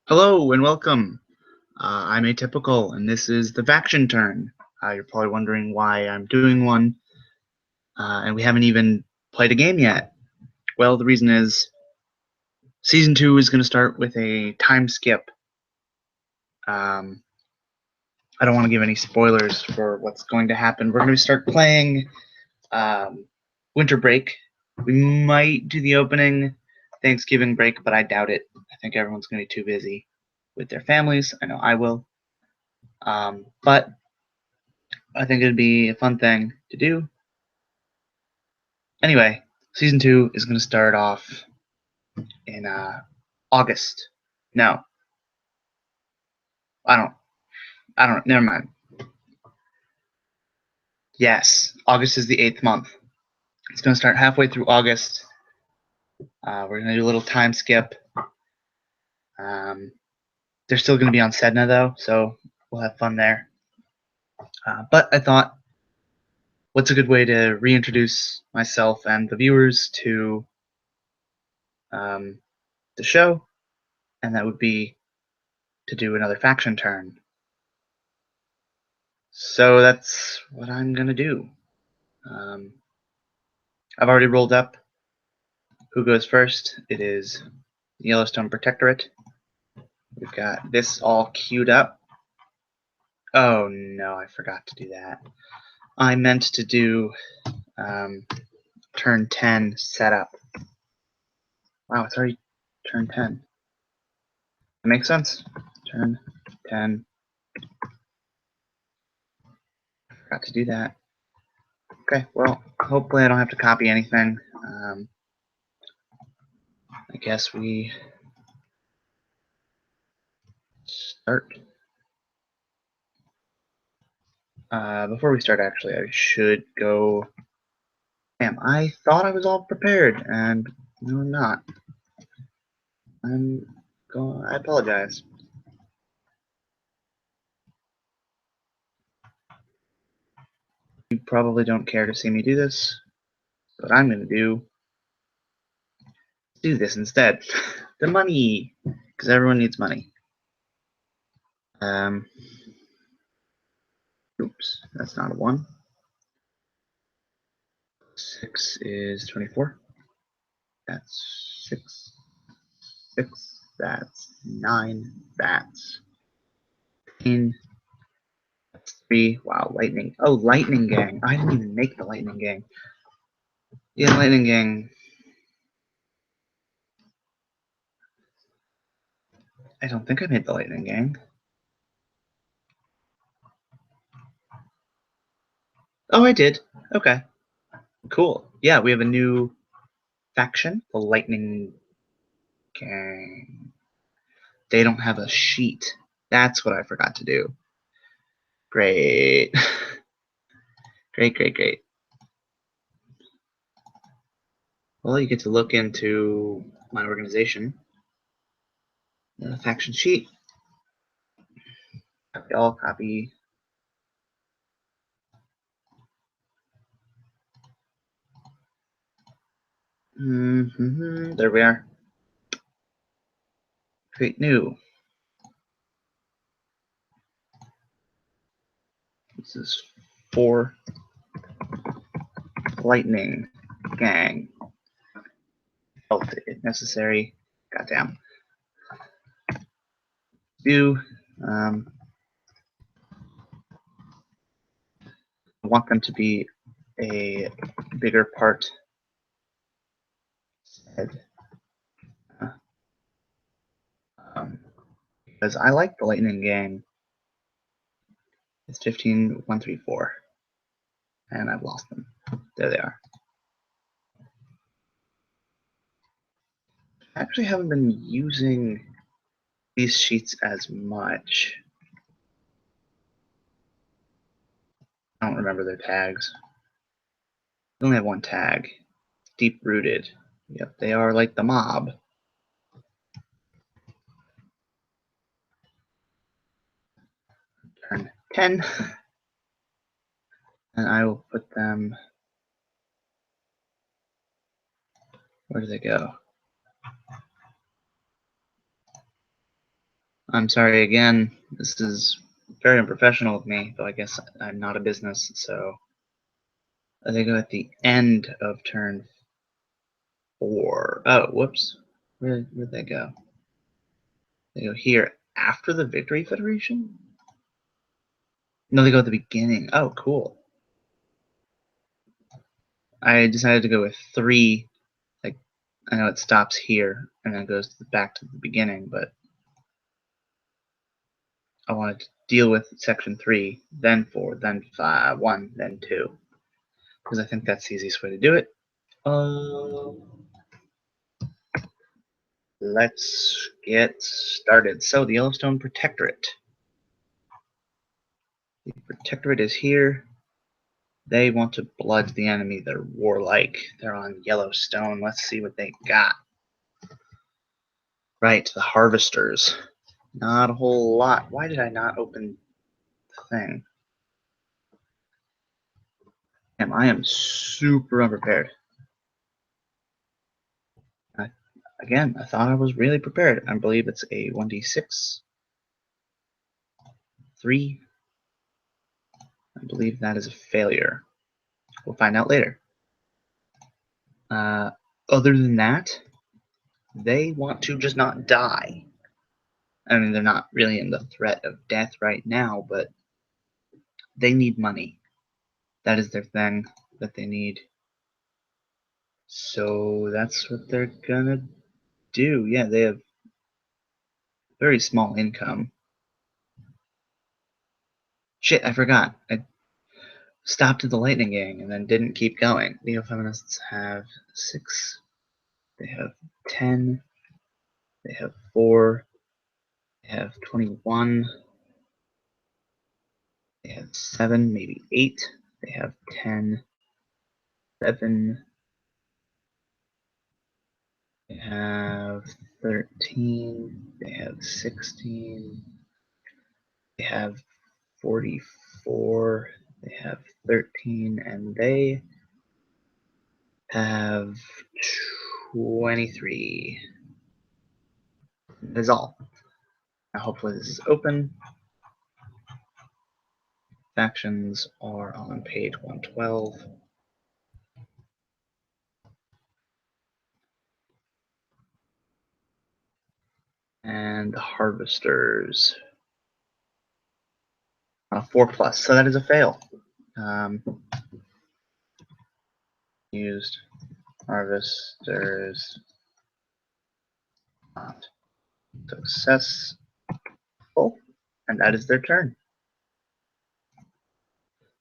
Hello and welcome. I'm Atypical, and this is the Faction Turn. You're probably wondering why I'm doing one, and we haven't even played a game yet. Well, the reason is Season 2 is going to start with a time skip. I don't want to give any spoilers for what's going to happen. We're going to start playing Winter Break. We might do the opening Thanksgiving break, but I doubt it. I think everyone's going to be too busy with their families. I know I will. But I think it'd be a fun thing to do. Anyway, Season 2 is going to start off in August. No, I don't, never mind. Yes, August is the 8th month. It's going to start halfway through August. We're going to do a little time skip. They're still going to be on Sedna, though, so we'll have fun there. But I thought, what's a good way to reintroduce myself and the viewers to the show? And that would be to do another faction turn. So that's what I'm going to do. I've already rolled up who goes first. It is Yellowstone Protectorate. We've got this all queued up. Oh no, I forgot to do that. I meant to do turn 10 setup. Wow, it's already turn 10. That makes sense. Turn 10. Forgot to do that. Okay, well, hopefully I don't have to copy anything. I guess we start. Before we start, actually, I should go. Damn, I thought I was all prepared, and no, I'm not. I apologize. You probably don't care to see me do this. So what I'm going to do this instead. The money, because everyone needs money. Oops, that's not a 1. 6 is 24. That's 6. 6. That's 9. That's 15. That's 3. Wow, lightning. Oh, lightning gang. I didn't even make the lightning gang. Yeah, lightning gang. I don't think I made the lightning gang. Oh, I did. Okay. Cool. Yeah, we have a new faction, the Lightning Gang. They don't have a sheet. That's what I forgot to do. Great. Great. Well, you get to look into my organization. The faction sheet. I'll copy. There we are. Create new. This is for Lightning Gang. Felt it necessary. Goddamn. Do. I want them to be a bigger part. Because I like the Lightning Gang. It's 15134. And I've lost them. There they are. I actually haven't been using these sheets as much. I don't remember their tags. They only have one tag. Deep rooted. Yep, they are like the mob. Turn 10. And I will put them. Where do they go? I'm sorry again. This is very unprofessional of me, though I guess I'm not a business, so they go at the end of turn 4. Oh, whoops. Where'd they go? They go here after the Victory Federation? No, they go at the beginning. Oh, cool. I decided to go with 3. Like, I know it stops here and then goes back to the beginning, but I wanted to deal with section 3, then 4, then 5, 1, then 2, because I think that's the easiest way to do it. Let's get started. So the Yellowstone Protectorate. The Protectorate is here. They want to blood the enemy. They're warlike. They're on Yellowstone. Let's see what they got. Right, the Harvesters. Not a whole lot. Why did I not open the thing? Damn, I am super unprepared. Again, I thought I was really prepared. I believe it's a 1d6. 3. I believe that is a failure. We'll find out later. Other than that, they want to just not die. I mean, they're not really in the threat of death right now, but they need money. That is their thing that they need. So that's what they're gonna do. Yeah, they have very small income. Shit, I forgot. I stopped at the Lightning Gang and then didn't keep going. Neo-feminists have 6. They have 10. They have 4. They have 21. They have 7, maybe 8. They have 10. 7. They have 13. They have 16. They have 44. They have 13. And they have 23. That's all. Now, hopefully, this is open. Factions are on page 112. And the Harvesters. 4+, so that is a fail. Used Harvesters not successful, and that is their turn.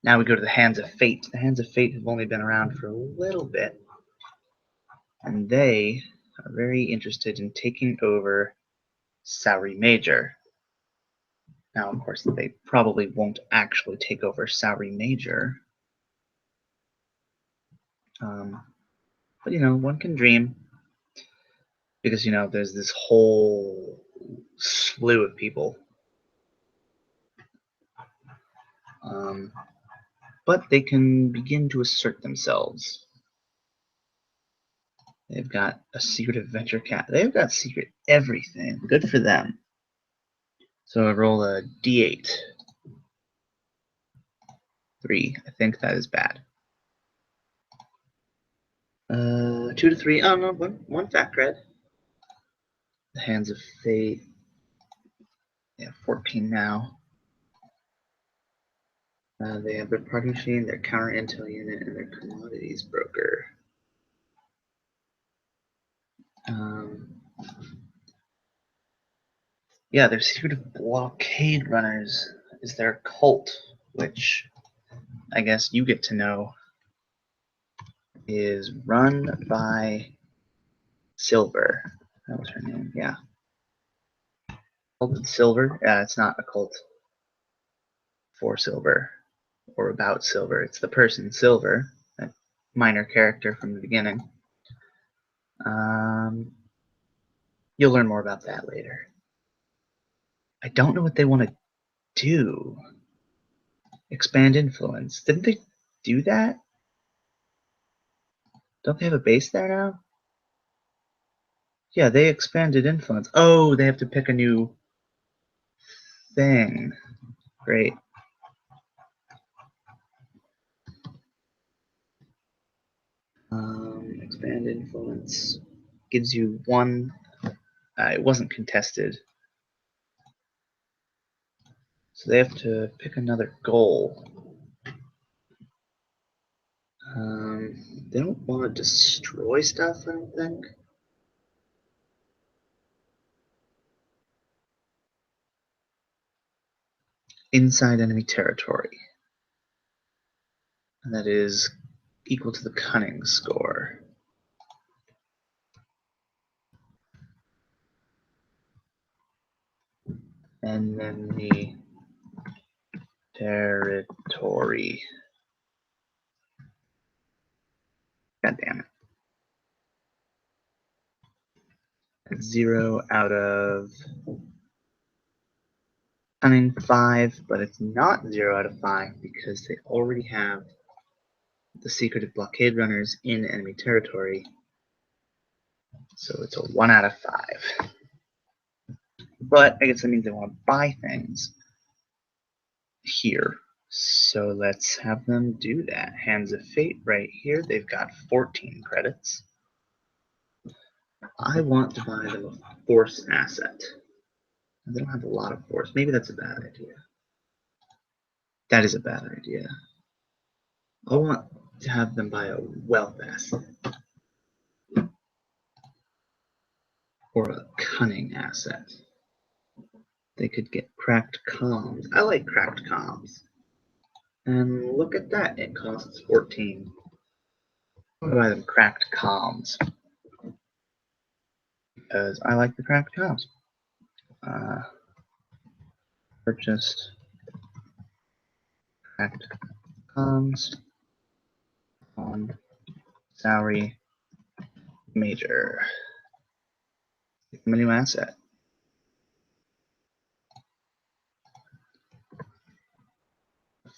Now we go to the Hands of Fate. The Hands of Fate have only been around for a little bit, and they are very interested in taking over Sauri Major. Now, of course, they probably won't actually take over Sauri Major. But, one can dream. Because, there's this whole slew of people. But they can begin to assert themselves. They've got a secret adventure cat. They've got secret everything. Good for them. So I roll a d8. 3. I think that is bad. 2 to 3. Oh, no, one fact red. The Hands of Fate. They have 14 now. They have their party machine, their counter intel unit, and their commodities broker. Yeah, their secret blockade runners is their cult, which I guess you get to know is run by Silver. That was her name, yeah. Cult Silver? Yeah, it's not a cult for Silver or about Silver. It's the person Silver, that minor character from the beginning. You'll learn more about that later. I don't know what they want to do. Expand influence. Didn't they do that? Don't they have a base there now? Yeah, they expanded influence. Oh, they have to pick a new thing. Great. Expand influence gives you one. It wasn't contested. So they have to pick another goal. They don't want to destroy stuff, I don't think. Inside enemy territory. And that is equal to the cunning score. And then the territory. God damn it. That's 0 out of cunning 5, but it's not 0 out of 5 because they already have the secretive blockade runners in enemy territory. So it's a 1 out of 5. But I guess that means they want to buy things here. So let's have them do that. Hands of Fate right here. They've got 14 credits. I want to buy them a force asset. They don't have a lot of force. Maybe that's a bad idea. That is a bad idea. I want to have them buy a wealth asset. Or a cunning asset. They could get cracked comms. I like cracked comms. And look at that, it costs 14. I'm gonna buy them cracked comms. Because I like the cracked comms. Purchased cracked comms on salary major. Give them a new asset.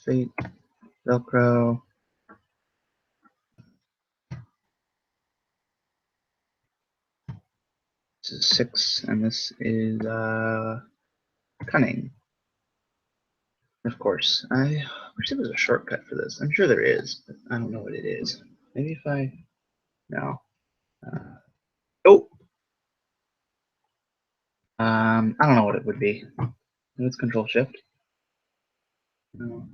Fate, Velcro. This is 6, and this is cunning. Of course, I wish there was a shortcut for this. I'm sure there is, but I don't know what it is. Maybe if I no. Oh, I don't know what it would be. Maybe it's Control Shift. No.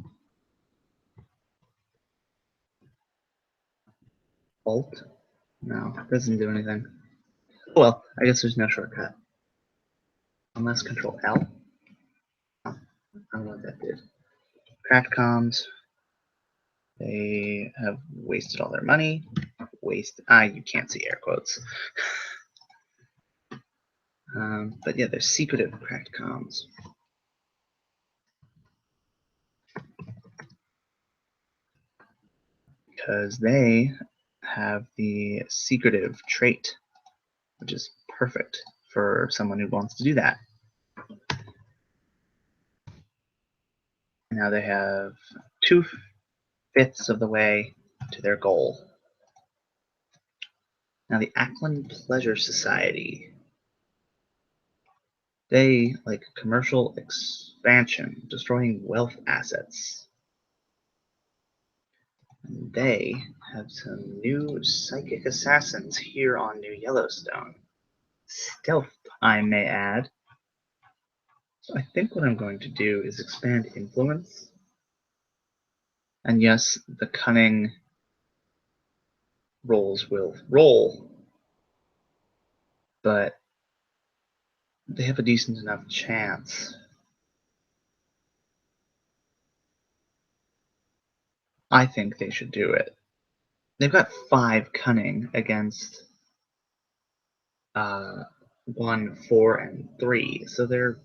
Alt. No, it doesn't do anything. Oh well, I guess there's no shortcut. Unless Control L. Oh, I don't know what that did. Cracked comms. They have wasted all their money. You can't see air quotes. But yeah, they're secretive cracked comms. Because they have the secretive trait, which is perfect for someone who wants to do that. Now they have 2/5 of the way to their goal. Now the Ackland Pleasure Society. They like commercial expansion, destroying wealth assets. And they have some new psychic assassins here on New Yellowstone. Stealth, I may add. So I think what I'm going to do is expand influence. And yes, the cunning rolls will roll, but they have a decent enough chance. I think they should do it. They've got 5 cunning against 1, 4, and 3, so they're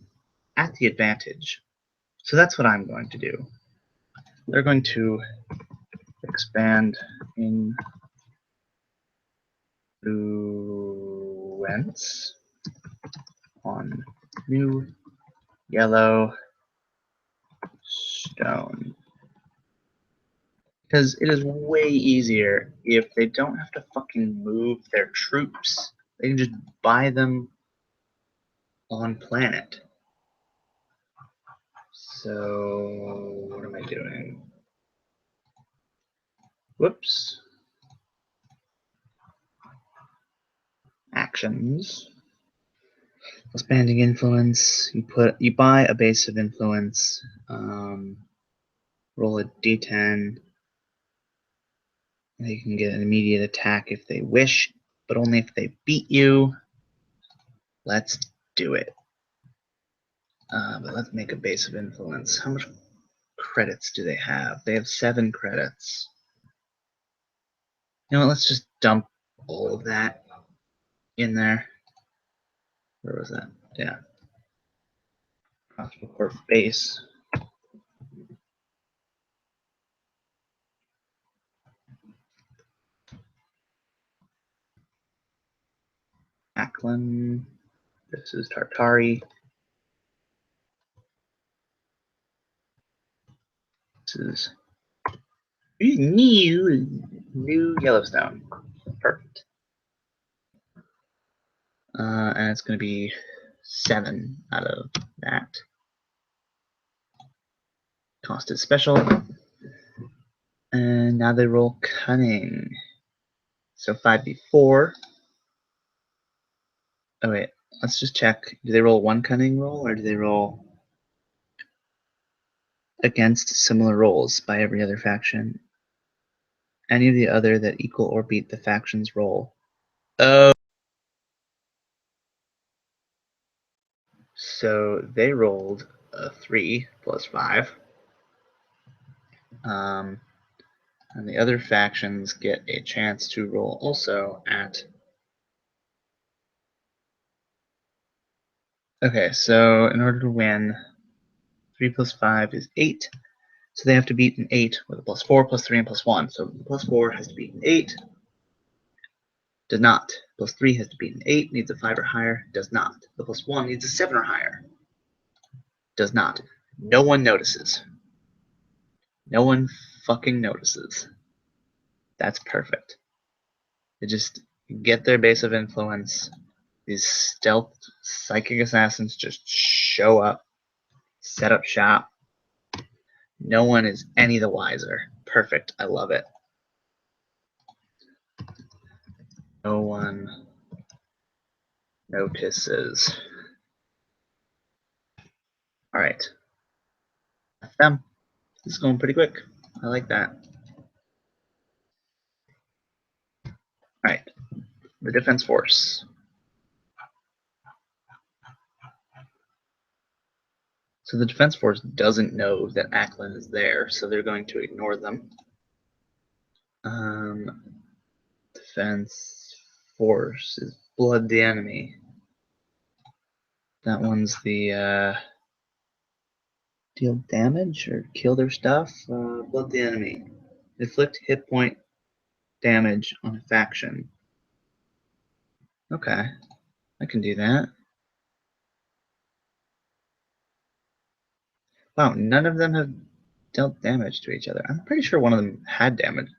at the advantage. So that's what I'm going to do. They're going to expand influence on New Yellowstone. Because it is way easier if they don't have to fucking move their troops. They can just buy them on planet. So what am I doing? Whoops. Actions. Expanding influence. You buy a base of influence. Roll a d10. They can get an immediate attack if they wish, but only if they beat you. Let's do it. But let's make a base of influence. How much credits do they have? They have 7 credits. You know what, let's just dump all of that in there. Where was that? Yeah. Crossbow Corp base. Ackland. This is Tartari. This is new Yellowstone. Perfect. And it's going to be 7 out of that. Cost is special. And now they roll cunning. So 5d4. Oh wait, let's just check. Do they roll 1 cunning roll, or do they roll against similar rolls by every other faction? Any of the other that equal or beat the faction's roll. Oh. So they rolled a 3 plus 5. And the other factions get a chance to roll also at. Okay, so in order to win, 3 plus 5 is 8. So they have to beat an 8 with a plus 4, plus 3, and plus 1. So the plus 4 has to beat an 8. Does not. Plus 3 has to beat an 8. Needs a 5 or higher. Does not. The plus 1 needs a 7 or higher. Does not. No one notices. No one fucking notices. That's perfect. They just get their base of influence. These stealth psychic assassins just show up, set up shop. No one is any the wiser. Perfect. I love it. No one notices. All right. That's them. This is going pretty quick. I like that. All right. The defense force. So the defense force doesn't know that Ackland is there, so they're going to ignore them. Defense force is blood the enemy. That one's the deal damage or kill their stuff. Blood the enemy. Inflict hit point damage on a faction. Okay, I can do that. Wow, none of them have dealt damage to each other. I'm pretty sure one of them had damage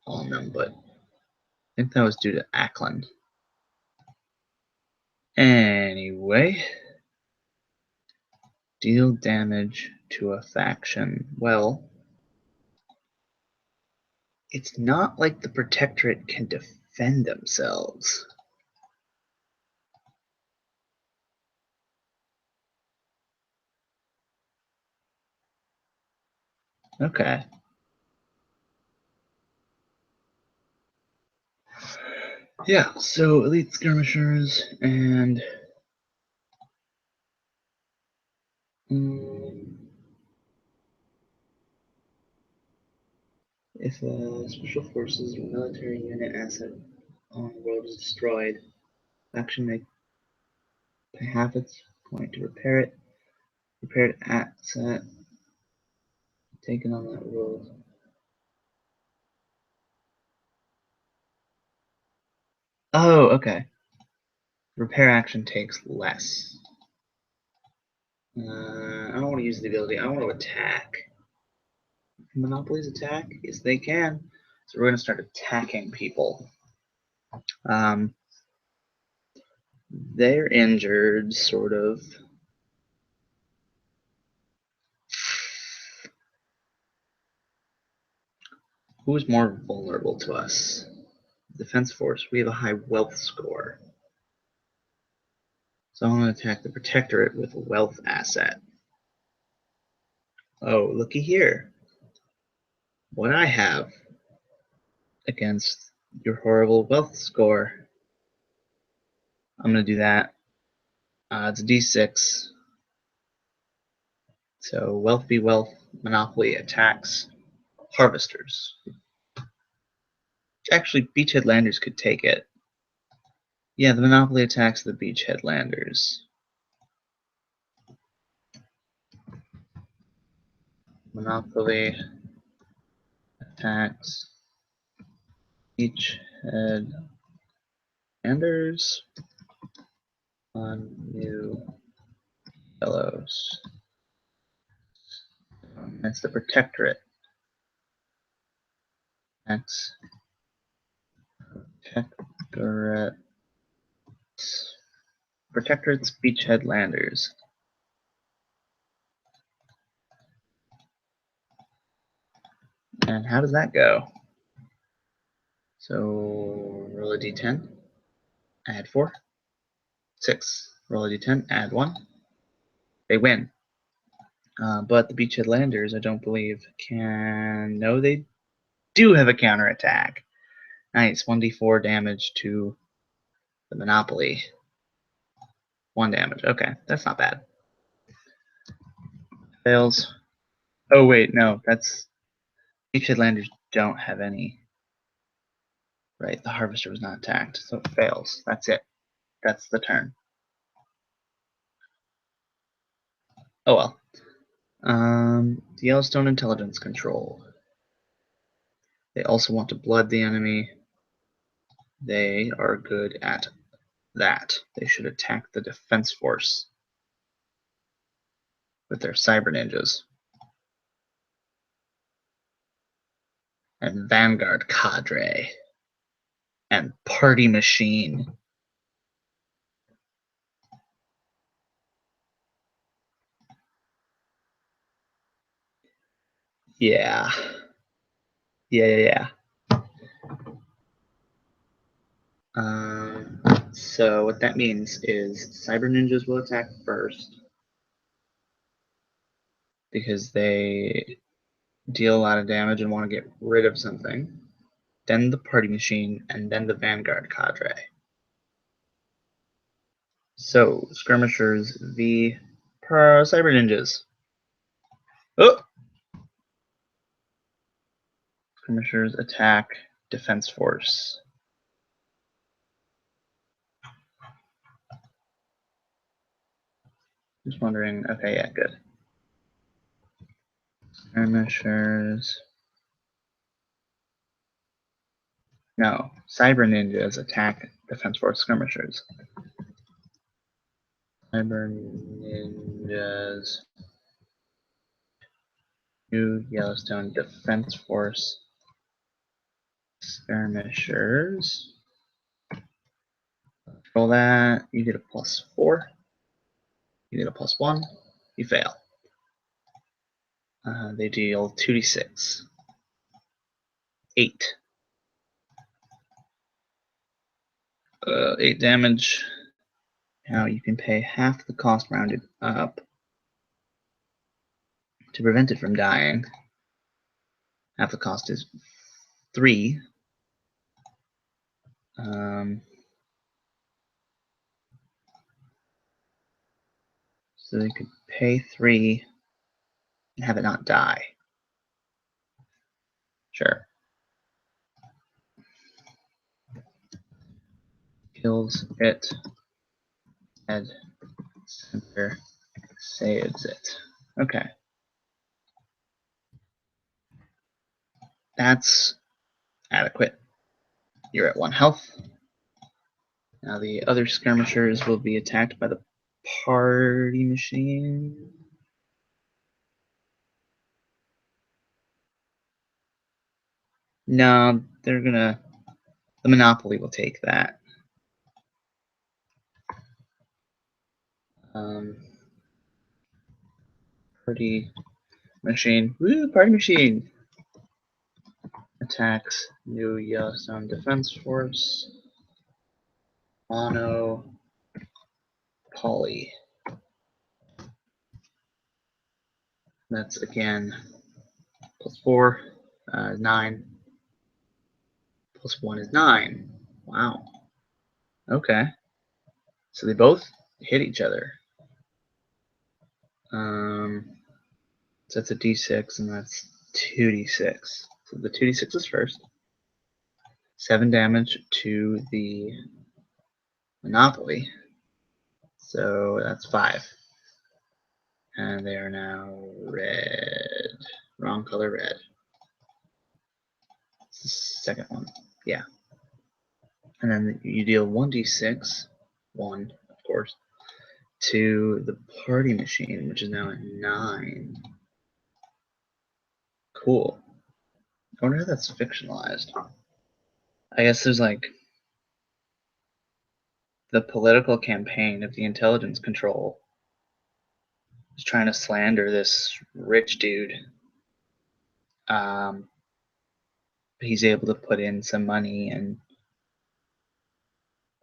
on them, but I think that was due to Ackland. Anyway, deal damage to a faction. Well, it's not like the Protectorate can defend themselves. Okay. Yeah, so elite skirmishers and if a special forces or military unit asset on the world is destroyed, faction may pay half its point to repair it. Repaired asset taken on that world. Oh, okay. Repair action takes less. I don't want to use the ability. I want to attack. Monopolies attack? Yes, they can. So we're going to start attacking people. They're injured, sort of. Who's more vulnerable to us? Defense force. We have a high wealth score. So I'm going to attack the Protectorate with a wealth asset. Oh, looky here. What I have against your horrible wealth score. I'm going to do that. It's a d6. So wealth be wealth. Monopoly attacks harvesters. Actually, Beachhead Landers could take it. Yeah, the Monopoly attacks the Beachhead Landers. Monopoly attacks Beachhead Landers on new yellows. That's the Protectorate. That's Protectorate. Protectorate's Beachhead Landers. And how does that go? So roll a d10, add 4, 6. Roll a d10, add 1. They win. But the Beachhead Landers, I don't believe, can. No, they do have a counterattack. Nice. 1d4 damage to the Monopoly. 1 damage. Okay, that's not bad. Fails. Oh, wait, no. That's. Beachhead Landers don't have any. Right, the Harvester was not attacked, so it fails. That's it. That's the turn. Oh well. The Yellowstone Intelligence Control. They also want to blood the enemy. They are good at that. They should attack the defense force with their cyber ninjas. And Vanguard Cadre. And Party Machine. Yeah. Yeah. So what that means is Cyber Ninjas will attack first because they deal a lot of damage and want to get rid of something. Then the Party Machine, and then the Vanguard Cadre. So Skirmishers v. Cyber Ninjas. Oh! Skirmishers attack Defense Force. Just wondering. Okay, yeah, good. Skirmishers. No, Cyber Ninjas attack Defense Force Skirmishers. Cyber Ninjas. New Yellowstone Defense Force Skirmishers. Roll that. You get a +4. You get a +1. You fail. They deal 2d6. 8. 8 damage. Now you can pay half the cost rounded up to prevent it from dying. Half the cost is 3. So they could pay 3 and have it not die. Sure. Kills it. Head center saves it. Okay. That's adequate. You're at 1 health. Now the other skirmishers will be attacked by the Party Machine. No, they're gonna. The Monopoly will take that. Party Machine. Woo, Party Machine. attacks New Yellowstone Defense Force. Mono Poly. That's again +4, 9. +1 is 9. Wow. Okay. So they both hit each other. So that's a d6, and that's 2d6. So the 2d6 is first. 7 damage to the Monopoly. So that's 5. And they are now red. Wrong color red. It's the second one. Yeah. And then you deal 1d6, 1, of course, to the party machine, which is now at 9. Cool. I wonder how that's fictionalized. I guess there's like the political campaign of the intelligence control is trying to slander this rich dude. He's able to put in some money and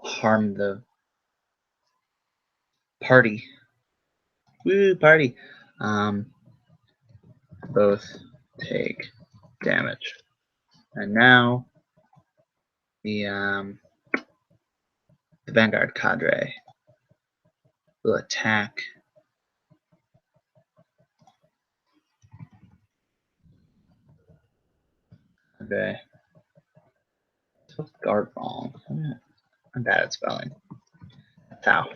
harm the party. Woo, party. Both take damage. And now the Vanguard cadre will attack Okay. Spelled guard wrong. I'm bad at spelling. Tau.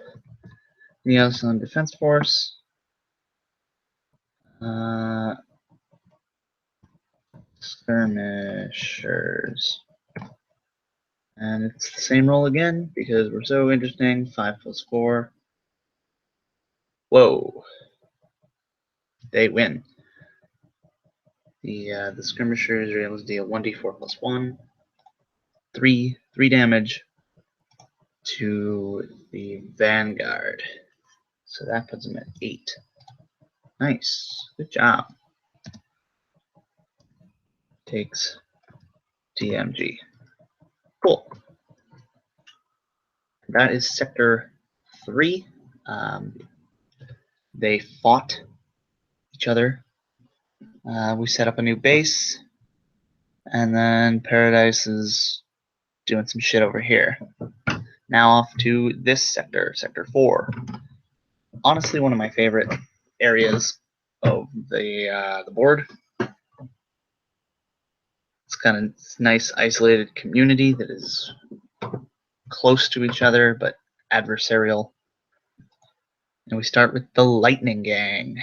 Neosun Defense Force. Skirmishers. And it's the same roll again because we're so interesting. 5 + 4. Whoa. They win. The skirmishers are able to deal 1d4 + 1. 3 damage to the Vanguard. So that puts them at 8. Nice. Good job. Takes DMG. Cool. That is Sector 3. They fought each other. We set up a new base. And then Paradise is doing some shit over here. Now off to this sector, Sector 4. Honestly, one of my favorite areas of the board. It's kind of nice, isolated community that is close to each other, but adversarial. And we start with the Lightning Gang.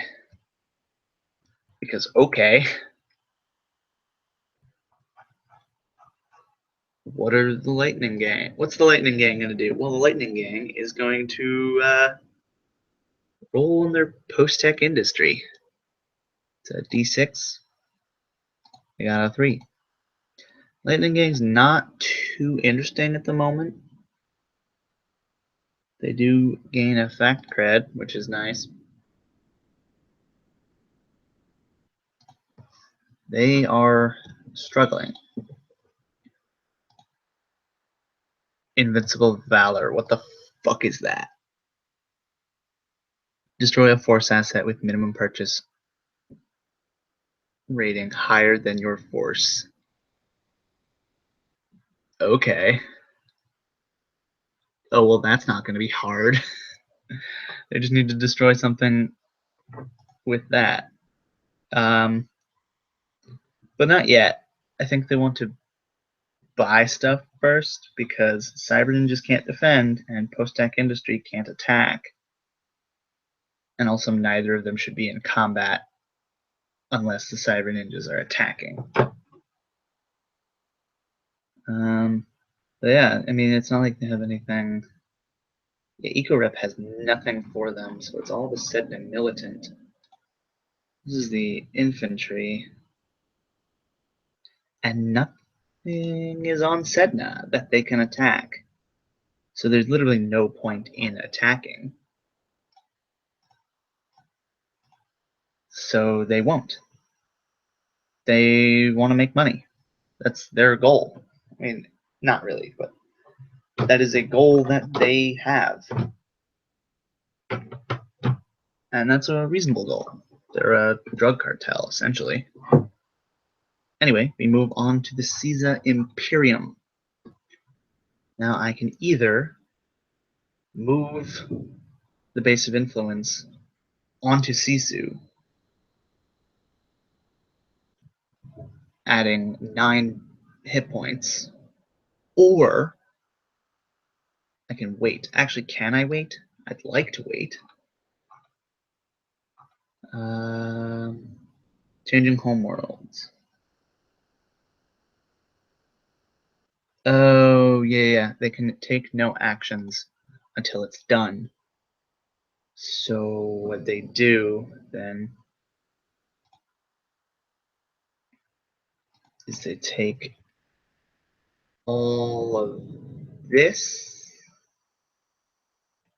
Because, okay. What are the Lightning Gang? What's the Lightning Gang going to do? Well, the Lightning Gang is going to roll in their post-tech industry. It's a D6. They got a 3. Lightning Gang's not too interesting at the moment. They do gain a fact cred, which is nice. They are struggling. Invincible Valor. What the fuck is that? Destroy a force asset with minimum purchase rating higher than your force. Okay. Oh, well, that's not going to be hard. They just need to destroy something with that. But not yet. I think they want to buy stuff first because Cyber Ninjas can't defend and Post-Tech Industry can't attack. And also neither of them should be in combat unless the Cyber Ninjas are attacking. But yeah, I mean, it's not like they have anything. Yeah, EcoRep has nothing for them, so it's all of a sudden a militant. This is the infantry. And nothing is on Sedna that they can attack. So there's literally no point in attacking. So they won't. They want to make money. That's their goal. I mean, not really, but that is a goal that they have. And that's a reasonable goal. They're a drug cartel, essentially. Anyway, we move on to the Caesar Imperium. Now I can either move the base of influence onto Sisu, adding 9 hit points, or I can wait. Actually, can I wait? I'd like to wait. Changing homeworlds. Oh, yeah. They can take no actions until it's done. So what they do then is they take all of this.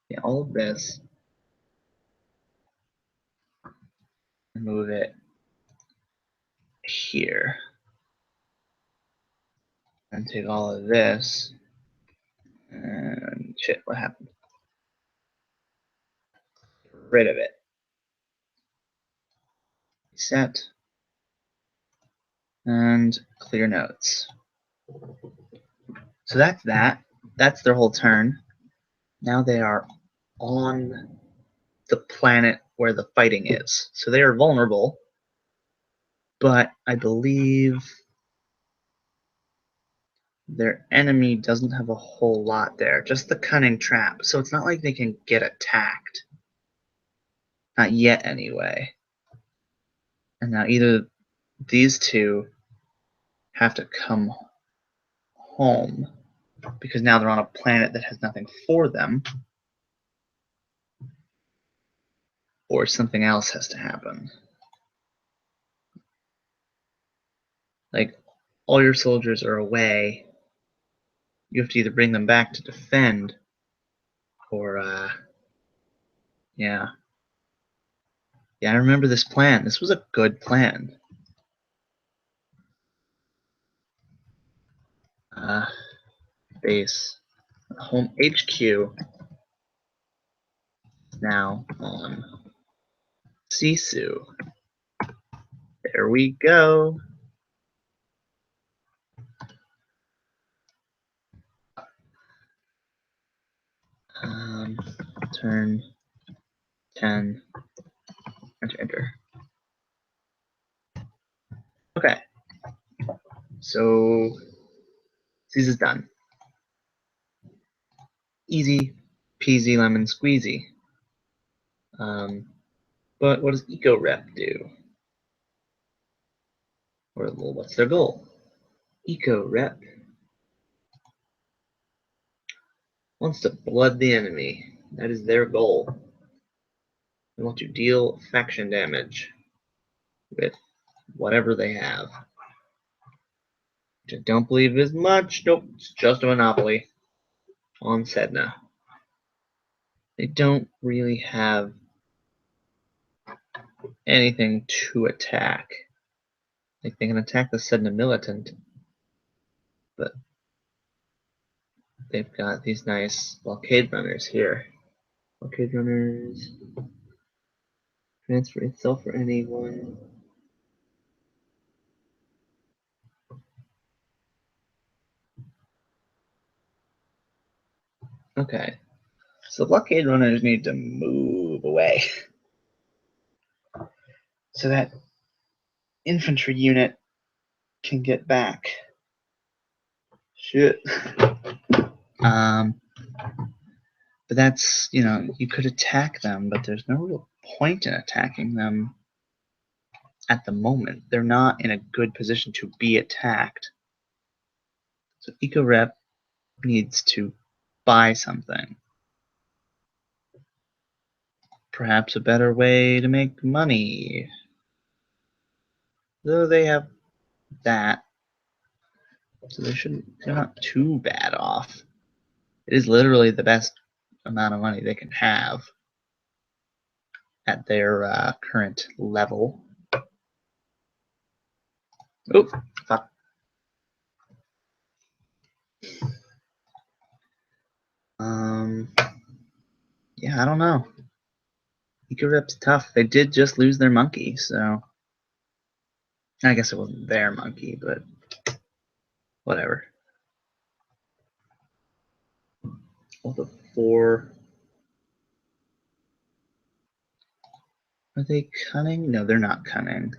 Yeah, all of this. And move it here. And take all of this. And shit, what happened? Get rid of it. Set. And clear notes. So that's that. That's their whole turn. Now they are on the planet where the fighting is. So they are vulnerable. But I believe their enemy doesn't have a whole lot there. Just the cunning trap. So it's not like they can get attacked. Not yet, anyway. And now either these two have to come home because now they're on a planet that has nothing for them, or something else has to happen. Like, all your soldiers are away. You have to either bring them back to defend, or, yeah. Yeah, I remember this plan. This was a good plan. Base. Home HQ now on Sisu. There we go. Turn 10. Enter. Okay. So Cisu's done. Easy peasy lemon squeezy. But what does EcoRep do? Or what's their goal? EcoRep wants to blood the enemy. That is their goal. They want to deal faction damage with whatever they have. Which I don't believe is much. Nope, it's just a monopoly on Sedna. They don't really have anything to attack. Like, they can attack the Sedna militant, but they've got these nice blockade runners here. Blockade runners. Transfer itself for anyone. Okay. So blockade runners need to move away. So that infantry unit can get back. Shit. But that's, you could attack them, but there's no real point in attacking them at the moment. They're not in a good position to be attacked. So EcoRep needs to buy something. Perhaps a better way to make money. Though they have that. So they're not too bad off. It is literally the best amount of money they can have at their current level. Oh, fuck. Yeah, I don't know. Ecorip's tough. They did just lose their monkey, so I guess it wasn't their monkey, but whatever. All the 4. Are they cunning? No, they're not cunning.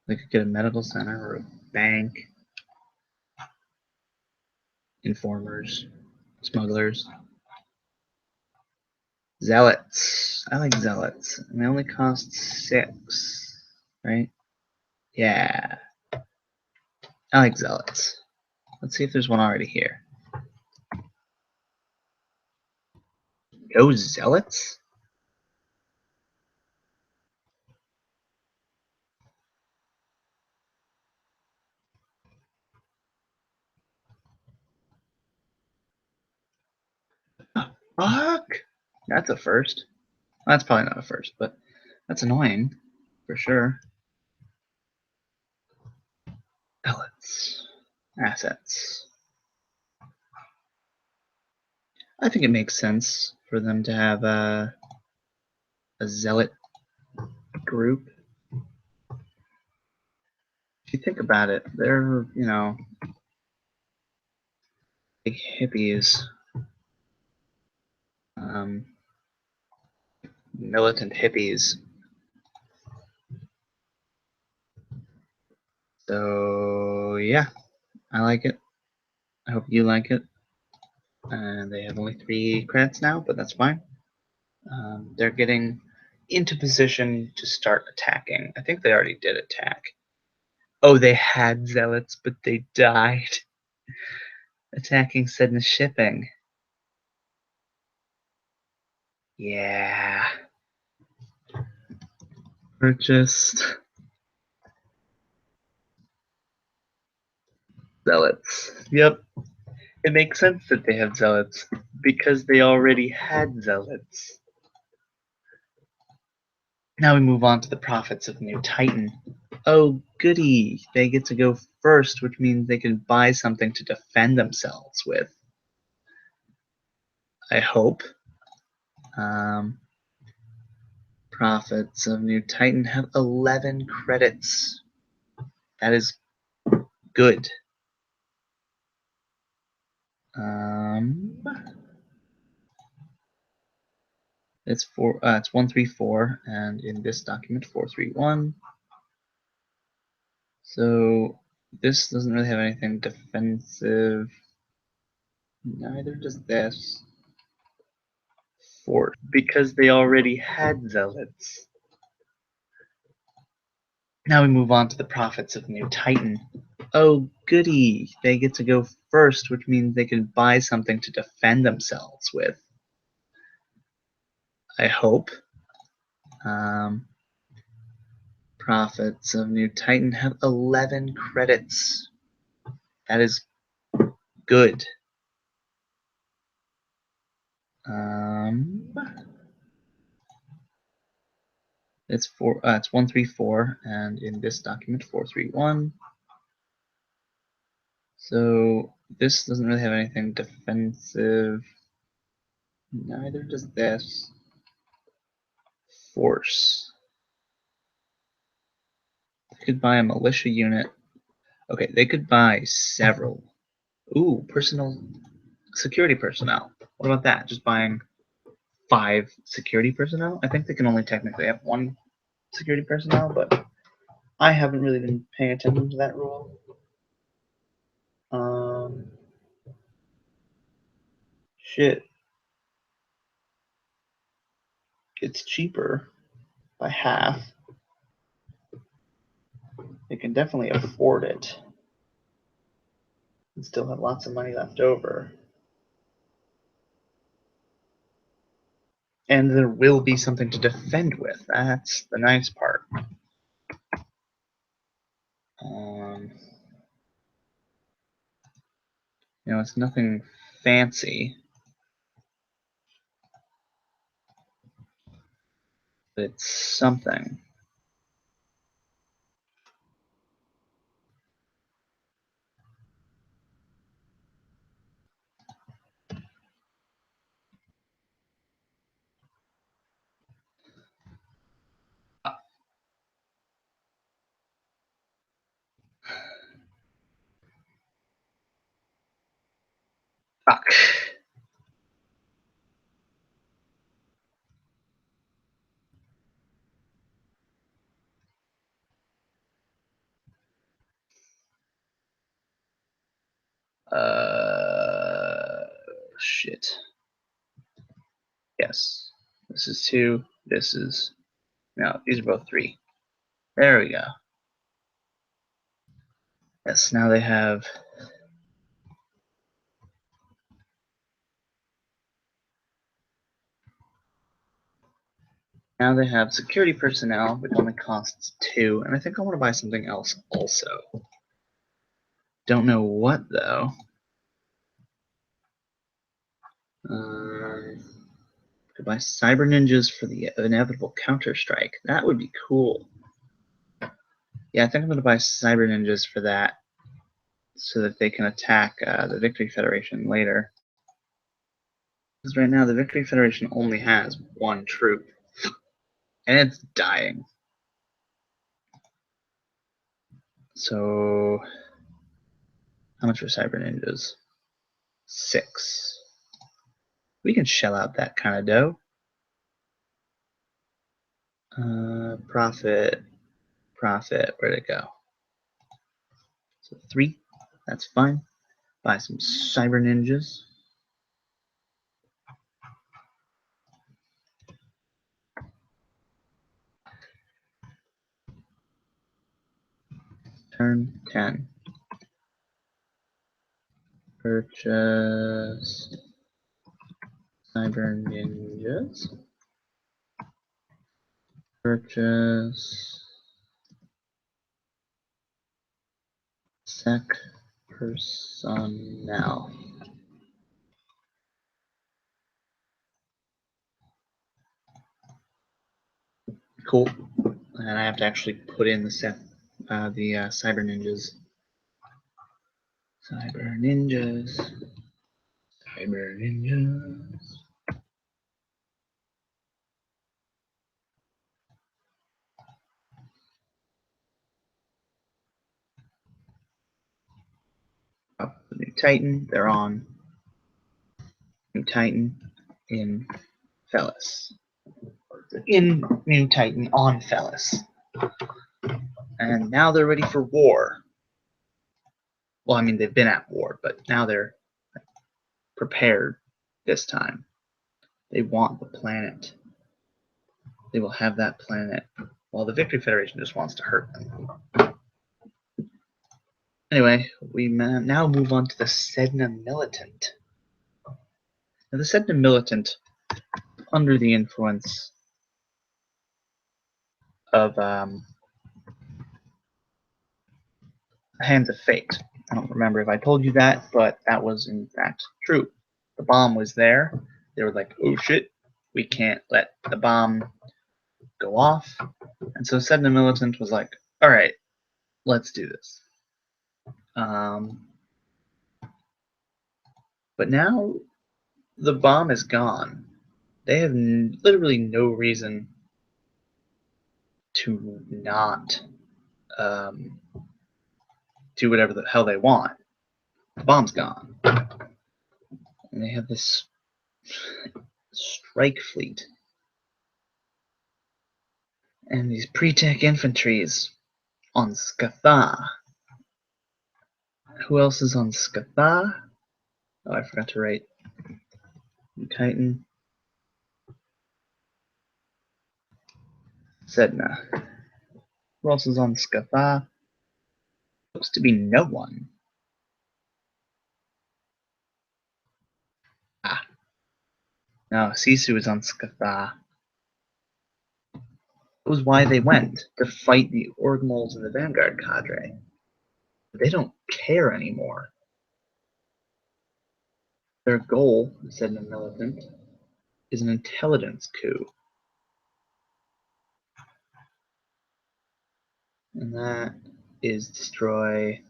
They could get a medical center or a bank. Informers. Smugglers. Zealots. I like zealots. And they only cost 6, right? Yeah. I like zealots. Let's see if there's one already here. No zealots? Fuck! That's a first. That's probably not a first, but that's annoying for sure. Zealots. Assets. I think it makes sense for them to have a zealot group. If you think about it, they're, big hippies. Militant hippies. So, yeah, I like it. I hope you like it. And they have only 3 credits now, but that's fine. They're getting into position to start attacking. I think they already did attack. Oh, they had zealots, but they died. Attacking Sedna shipping. Yeah. Purchased. Zealots. Yep. It makes sense that they have zealots because they already had zealots. Now we move on to the prophets of New Titan. Oh, goody. They get to go first, which means they can buy something to defend themselves with. I hope. Prophets of New Titan have 11 credits. That is good. It's 134, and in this document 431. So this doesn't really have anything defensive. Neither does this. Fort, because they already had zealots. Now we move on to the prophets of New Titan. Oh, goody. They get to go first, which means they can buy something to defend themselves with. I hope. Prophets of New Titan have 11 credits. That is good. It's 134, and in this document 431. So this doesn't really have anything defensive. Neither does this. Force. They could buy a militia unit. Okay, they could buy several. Ooh, security personnel. What about that? Just buying 5 security personnel? I think they can only technically have 1 security personnel, but I haven't really been paying attention to that rule. Shit. It's cheaper by half. They can definitely afford it and still have lots of money left over. And there will be something to defend with. That's the nice part. It's nothing fancy, but it's something. Fuck. Shit. Yes. This is 2. This is... No, these are both 3. There we go. Yes, now they have... Now they have security personnel, which only costs 2, and I think I want to buy something else also. Don't know what, though. Could buy Cyber Ninjas for the inevitable Counter-Strike. That would be cool. Yeah, I think I'm going to buy Cyber Ninjas for that, so that they can attack the Victory Federation later. Because right now the Victory Federation only has 1 troop, and it's dying. So, how much for Cyber Ninjas? 6. We can shell out that kind of dough. Profit, where'd it go? So 3, that's fine. Buy some Cyber Ninjas. Turn 10. Purchase Cyber Ninjas. Purchase Sec personnel. Cool. And I have to actually put in the Cyber Ninjas. Cyber Ninjas. Cyber Ninjas. Oh, the New Titan. They're on. New Titan in Fellas. In New Titan on Fellas. And now they're ready for war. Well, I mean, they've been at war, but now they're prepared this time. They want the planet. They will have that planet, while the Victory Federation just wants to hurt them. Anyway, we now move on to the Sedna Militant. Now, the Sedna Militant, under the influence of Hands of Fate. I don't remember if I told you that, but that was in fact true. The bomb was there. They were like, oh shit, we can't let the bomb go off. And so Sedna Militant was like, alright, let's do this. But now the bomb is gone. They have literally no reason to not do whatever the hell they want. The bomb's gone. And they have this strike fleet. And these pre-tech infantries on Skatha. Who else is on Skatha? Oh, I forgot to write. Titan. Sedna. Who else is on Skatha? Looks to be no one. Ah. No, Sisu is on Skatha. That was why they went, to fight the Orgmols and the Vanguard cadre. They don't care anymore. Their goal, said the militant, is an intelligence coup. And that is destroy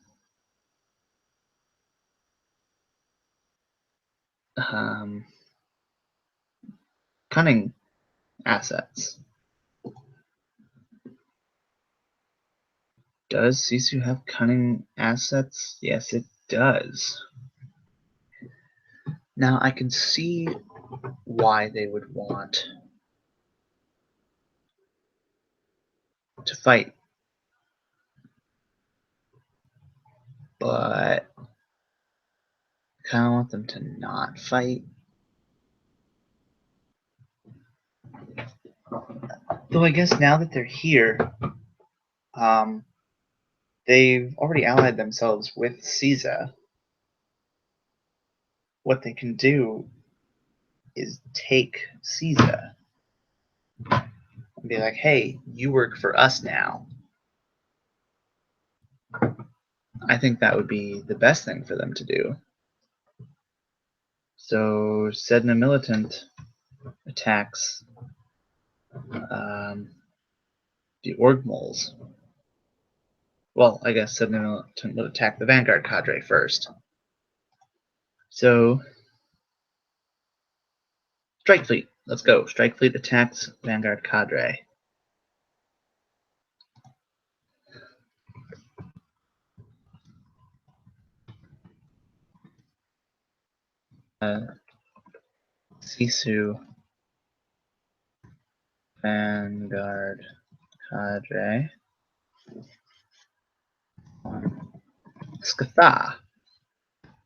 cunning assets. Does Sisu have cunning assets? Yes, it does. Now I can see why they would want to fight, but I kind of want them to not fight. Though I guess now that they're here, they've already allied themselves with Caesar. What they can do is take Caesar and be like, hey, you work for us now. I think that would be the best thing for them to do. So Sedna Militant attacks the Org Moles. Well, I guess Sedna Militant would attack the Vanguard cadre first. So Strike Fleet, let's go. Strike Fleet attacks Vanguard cadre. Sisu Vanguard cadre on Skatha.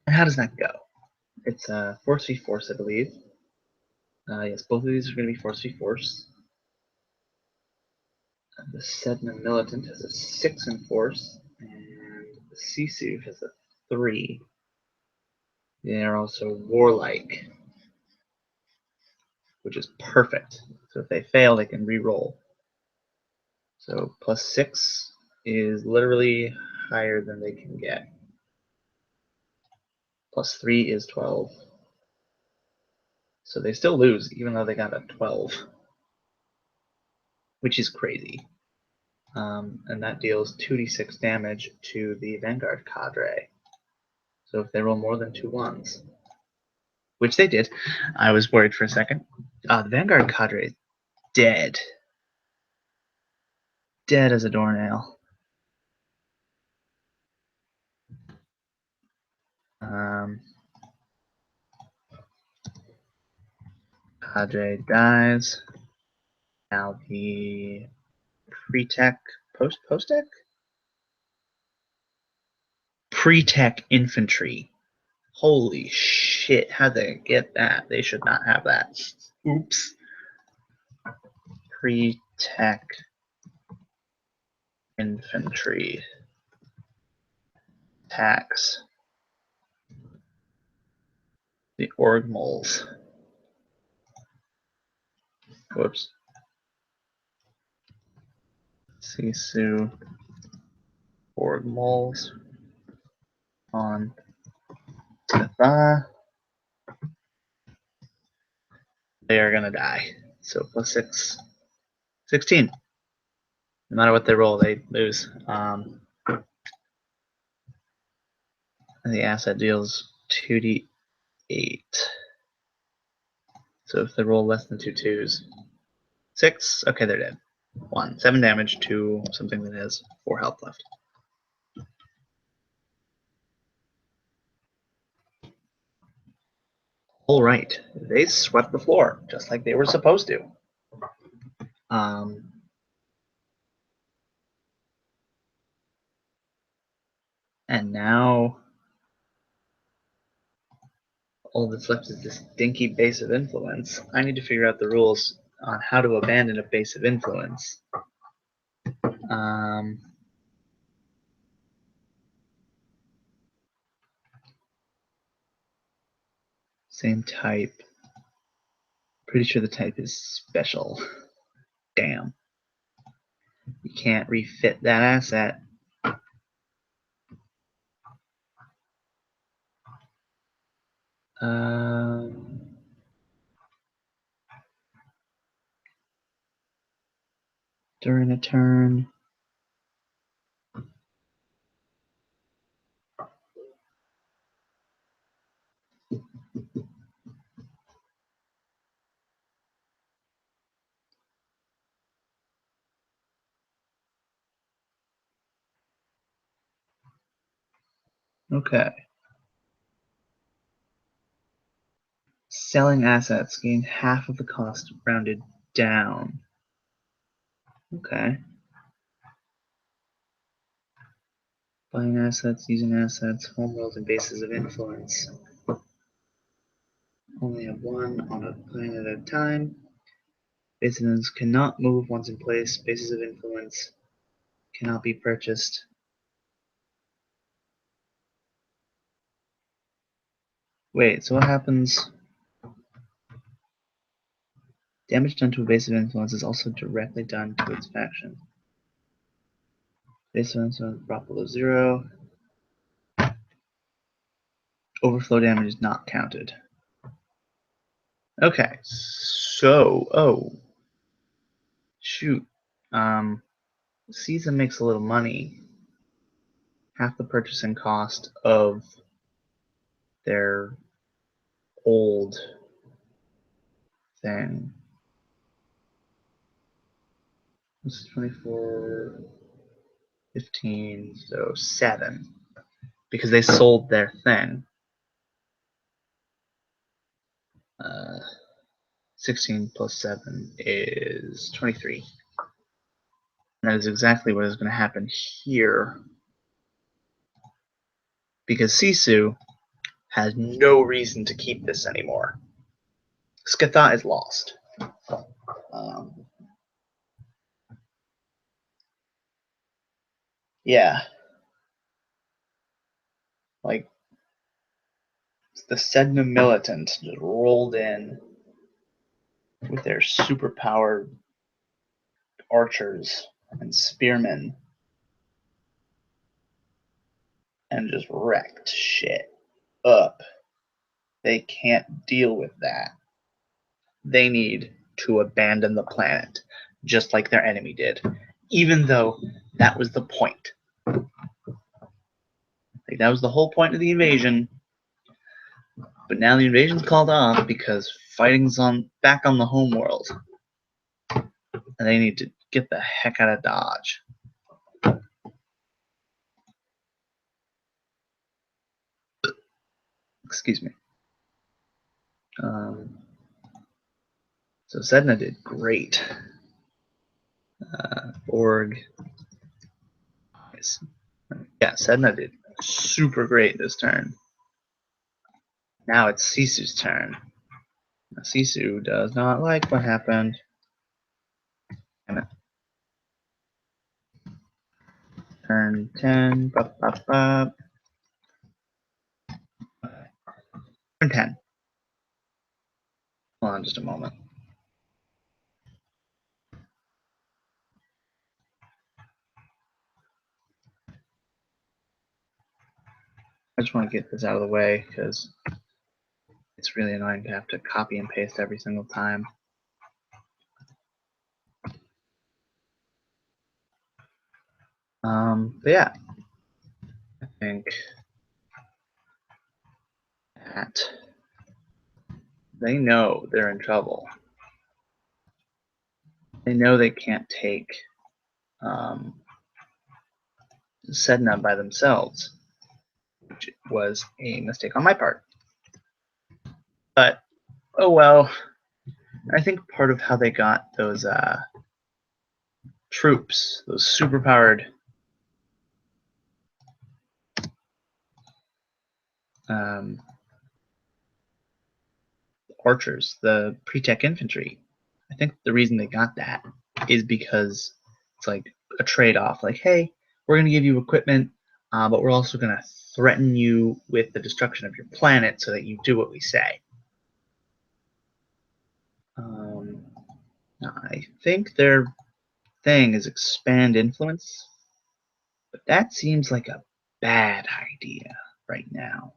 And how does that go? It's a Force v Force, I believe. Yes, both of these are going to be Force v Force. The Sedna Militant has a 6 in Force, and the Sisu has a 3. They are also Warlike, which is perfect. So if they fail, they can re-roll. So +6 is literally higher than they can get. +3 is 12. So they still lose, even though they got a 12, which is crazy. And that deals 2d6 damage to the Vanguard cadre. So if they roll more than 2 ones, which they did, I was worried for a second. The Vanguard cadre is dead. Dead as a doornail. Cadre dies. Now the pre-tech, post-tech? Pre-tech infantry. Holy shit, how'd they get that? They should not have that. Oops. Pre-tech infantry attacks the Org Moles. Whoops. Sisu Org Moles on Skatha. They are gonna die. So +6. 16. No matter what they roll, they lose. And the asset deals 2d8. So if they roll less than 2 twos, 6, okay, they're dead. 1. 7 damage to something that has 4 health left. Alright, they swept the floor, just like they were supposed to. And now all that's left is this dinky base of influence. I need to figure out the rules on how to abandon a base of influence. Same type. Pretty sure the type is special. Damn. You can't refit that asset. During a turn. Okay. selling assets gain half of the cost rounded down. Okay. Buying assets, using assets, homeworlds, and bases of influence. Only have one on a planet at a time. Bases cannot move once in place. Bases of influence cannot be purchased. Wait, so what happens? Damage done to a base of influence is also directly done to its faction. Base of influence brought below 0. Overflow damage is not counted. Okay, so shoot. Season makes a little money. Half the purchasing cost of their old thing. This is 24, 15, so 7. Because they sold their thing. 16 plus 7 is 23. And that is exactly what is going to happen here. Because Sisu has no reason to keep this anymore. Skatha is lost. Yeah. Like, the Sedna Militant just rolled in with their superpowered archers and spearmen and just wrecked shit up. They can't deal with that. They need to abandon the planet, just like their enemy did, even though that was the point. Like, that was the whole point of the invasion. But now the invasion's called off because fighting's back on the home world. And they need to get the heck out of Dodge. Excuse me. So Sedna did great. Org. Yeah, Sedna did super great this turn. Now it's Sisu's turn. Now, Sisu does not like what happened. Damn it. Turn 10. Turn 10. Hold on just a moment. I just want to get this out of the way because it's really annoying to have to copy and paste every single time. But yeah, I think that they know they're in trouble. They know they can't take Sedna by themselves, which was a mistake on my part. But, oh well. I think part of how they got those troops, those superpowered archers, the pre-tech infantry, I think the reason they got that is because it's like a trade-off. Like, hey, we're going to give you equipment, but we're also going to threaten you with the destruction of your planet so that you do what we say. I think their thing is expand influence, but that seems like a bad idea right now.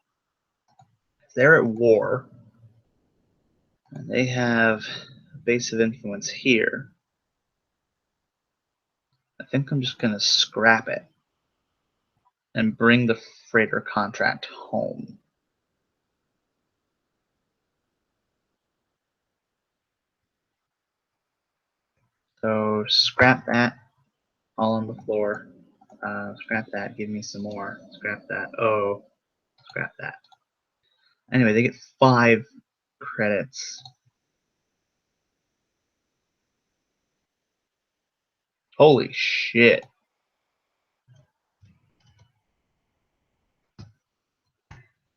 They're at war, and they have a base of influence here. I think I'm just going to scrap it and bring the freighter contract home. So scrap that, all on the floor. Scrap that, give me some more. Scrap that. Oh, scrap that. Anyway, they get 5 credits. Holy shit.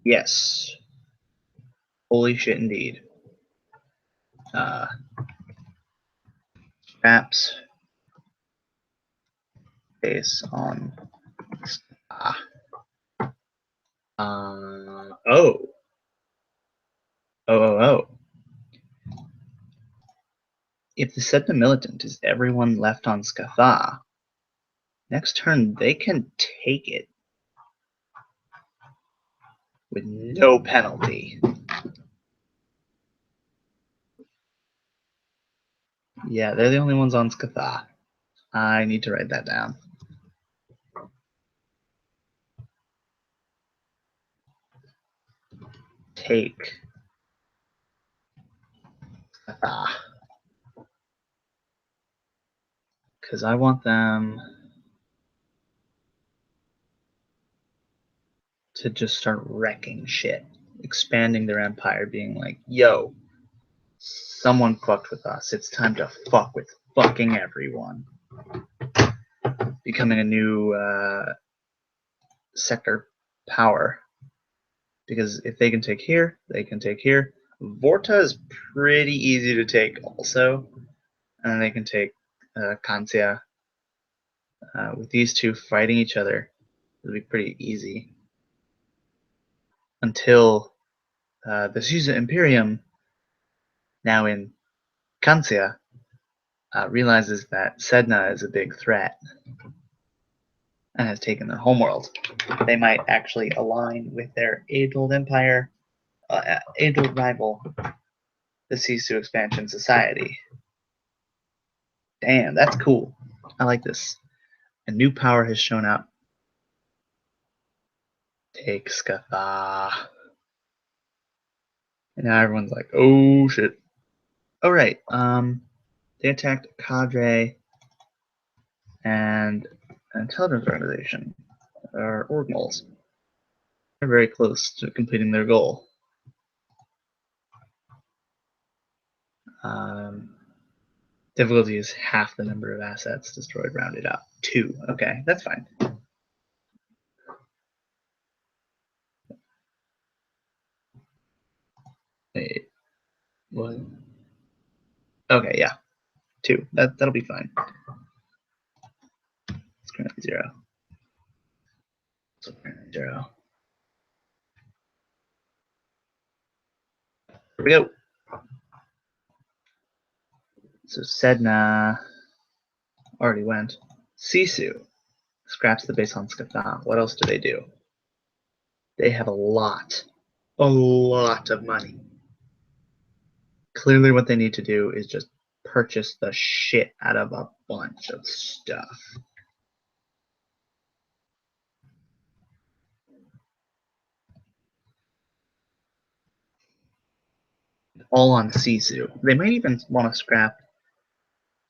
Yes. Holy shit indeed. Apps based on oh. If the Sedna militant is everyone left on Skatha, next turn they can take it with no penalty. Yeah, they're the only ones on Skatha. I need to write that down. Take Skatha. Because I want them to just start wrecking shit. Expanding their empire, being like, yo, someone fucked with us. It's time to fuck with fucking everyone. Becoming a new sector power. Because if they can take here, they can take here. Vorta is pretty easy to take also. And they can take Kansya. With these two fighting each other, it'll be pretty easy. Until the Susa Imperium, now in Kansya, realizes that Sedna is a big threat and has taken their homeworld. They might actually align with their age-old empire, age-old rival, the Sisu Expansion Society. Damn, that's cool. I like this. A new power has shown up. Take Skatha. And now everyone's like, oh shit. Oh right, they attacked Cadre and an intelligence organization, or Ordinals. They're very close to completing their goal. Difficulty is half the number of assets destroyed, rounded up. 2. Okay, that's fine. Wait, what? Okay, yeah. 2. That'll be fine. It's currently 0. So currently 0. Here we go. So Sedna already went. Sisu scraps the base on Skatha. What else do they do? They have a lot of money. Clearly what they need to do is just purchase the shit out of a bunch of stuff. All on Sisu. They might even want to scrap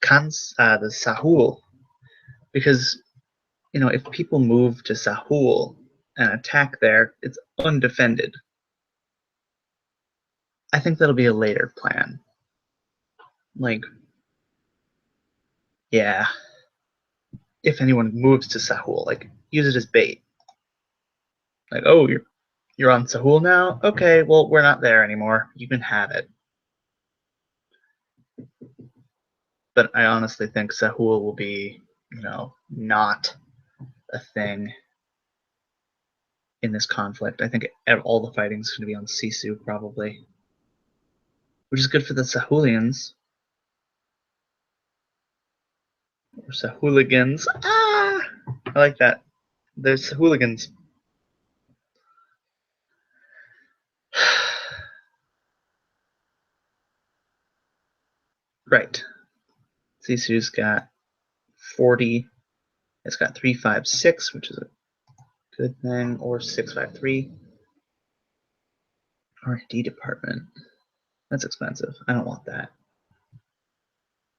the Sahul, because if people move to Sahul and attack there, it's undefended. I think that'll be a later plan. Like, yeah, if anyone moves to Sahul, like, use it as bait. Like, oh, you're on Sahul now? Okay, well, we're not there anymore. You can have it. But I honestly think Sahul will be, not a thing in this conflict. I think all the fighting is going to be on Sisu, probably. Which is good for the Sahulians. Or Sahuligans. Ah! I like that. There's Sahuligans. Right. Sisu's got 40. It's got 356, which is a good thing, or 653. R&D department. That's expensive. I don't want that.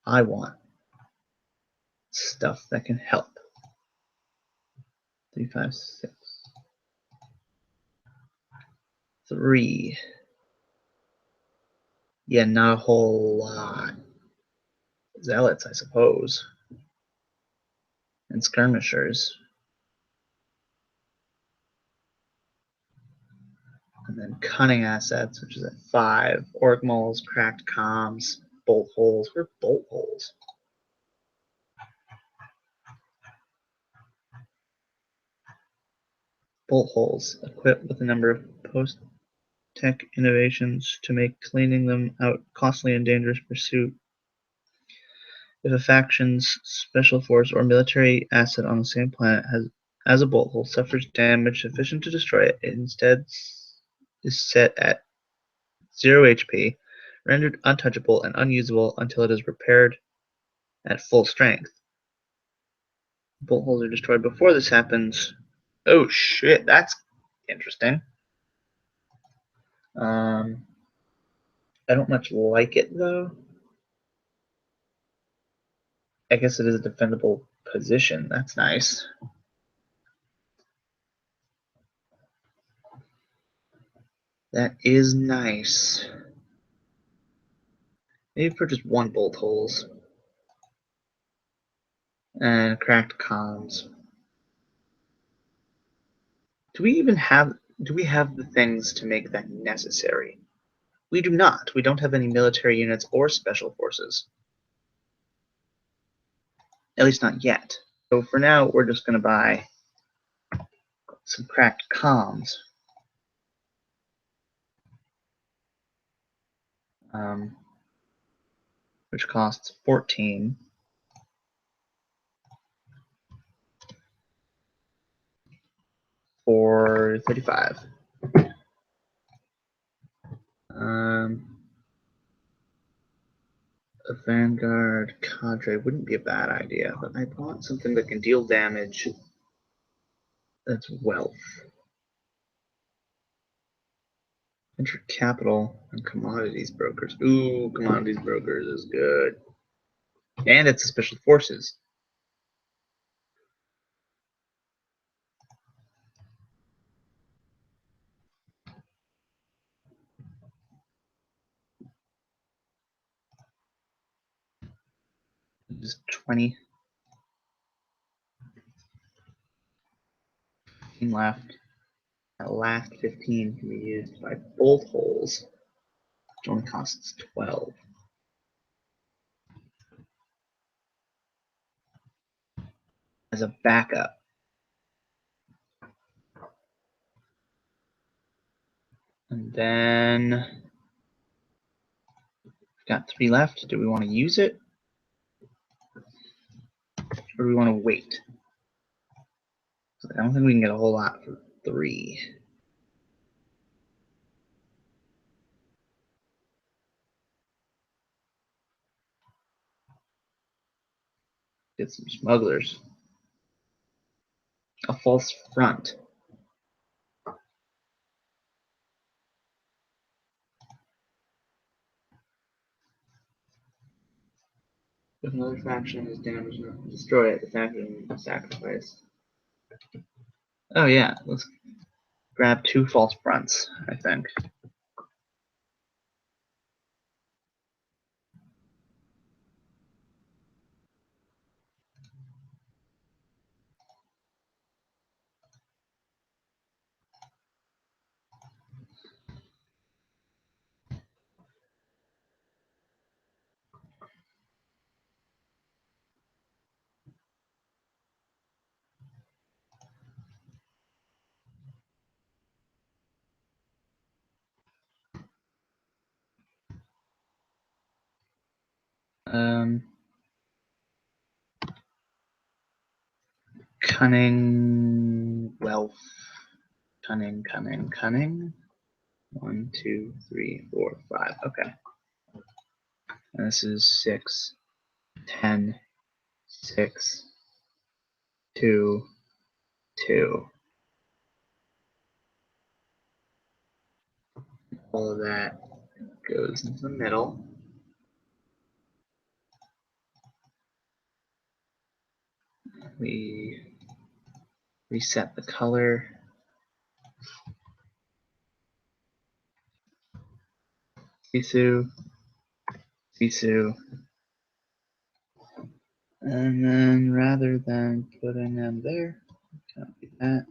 I want stuff that can help. 356. 3. Yeah, not a whole lot. Zealots, I suppose. And skirmishers. And then cunning assets, which is at 5. Orc moles, cracked comms, bolt holes. Where are bolt holes? Bolt holes, equipped with a number of post-tech innovations to make cleaning them out costly and dangerous pursuit. If a faction's special force or military asset on the same planet as a bolt hole suffers damage sufficient to destroy it, it instead is set at 0 HP, rendered untouchable and unusable until it is repaired at full strength. Bolt holes are destroyed before this happens. Oh shit, that's interesting. I don't much like it though. I guess it is a defendable position. That's nice. That is nice. Maybe purchase 1 bolt holes. And cracked comms. Do we have the things to make that necessary? We do not. We don't have any military units or special forces. At least not yet. So for now, we're just going to buy some cracked comms. Which costs 14. For 35. A Vanguard cadre wouldn't be a bad idea, but I want something that can deal damage. That's wealth. Venture capital and commodities brokers. Ooh, commodities brokers is good. And it's a special forces. Just 20. Left. That last 15 can be used by bolt holes, which only costs 12. As a backup. And then we've got 3 left. Do we want to use it? Or do we want to wait? I don't think we can get a whole lot for 3. Get some smugglers. A false front. If another faction is damaged enough to destroy it, the faction will sacrifice. Oh yeah, let's grab 2 false fronts, I think. Cunning, wealth, cunning. 1, 2, 3, 4, 5. Okay. And this is 6, 10, 6, 2, 2. All of that goes into the middle. We reset the color. Sisu. Sisu. And then rather than putting them there, copy that.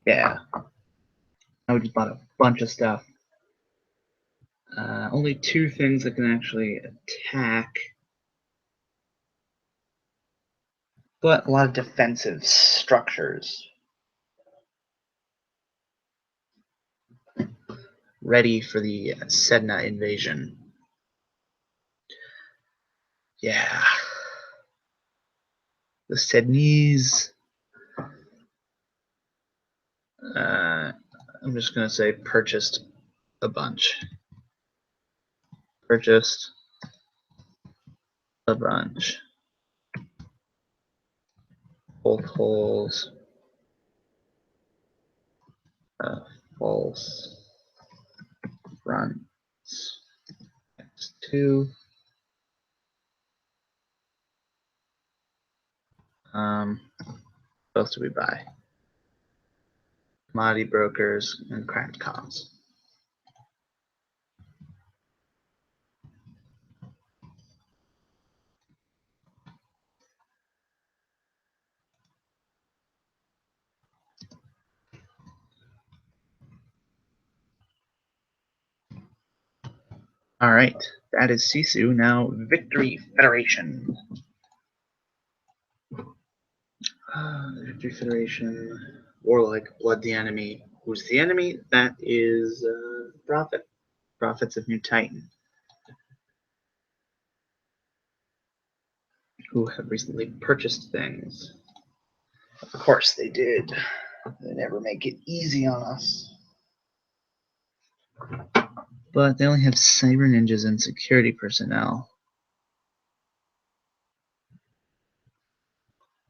Yeah. Now we just bought a bunch of stuff. Only 2 things that can actually attack. But a lot of defensive structures. Ready for the Sedna invasion. Yeah. The Sednese. I'm just going to say purchased a bunch. Purchased a bunch. Both holes. False fronts. X2. What else do we buy? Commodity brokers and cracked comms. All right, that is Sisu. Now Victory Federation. Victory Federation. Warlike, Blood the enemy. Who's the enemy? That is Prophet. Prophets of New Titan, who have recently purchased things. Of course they did. They never make it easy on us. But they only have cyber ninjas and security personnel.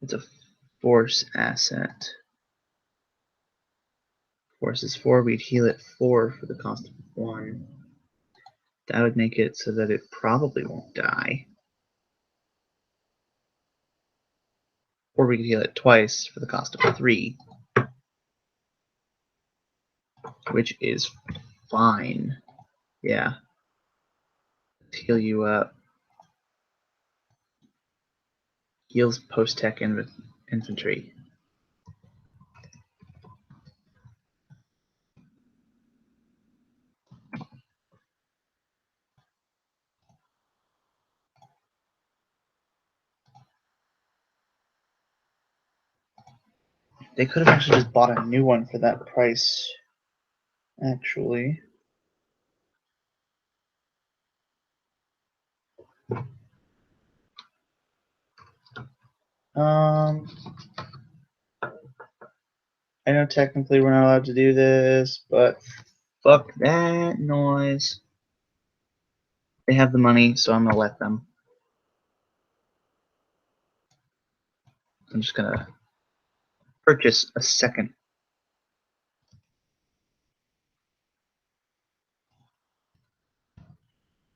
It's a force asset. Force is 4, we'd heal it 4 for the cost of 1. That would make it so that it probably won't die. Or we could heal it twice for the cost of 3. Which is fine. Yeah. Let's heal you up. Heals post-tech infantry. They could have actually just bought a new one for that price. Actually. I know technically we're not allowed to do this, but fuck that noise. They have the money, so I'm gonna let them. I'm just gonna purchase a second.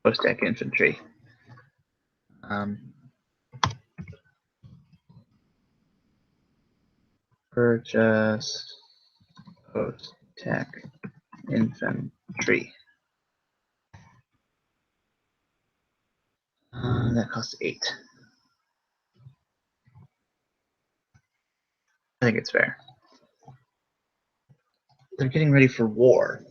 Post-tech infantry. Purchase post-tech infantry. That costs 8. I think it's fair. They're getting ready for war.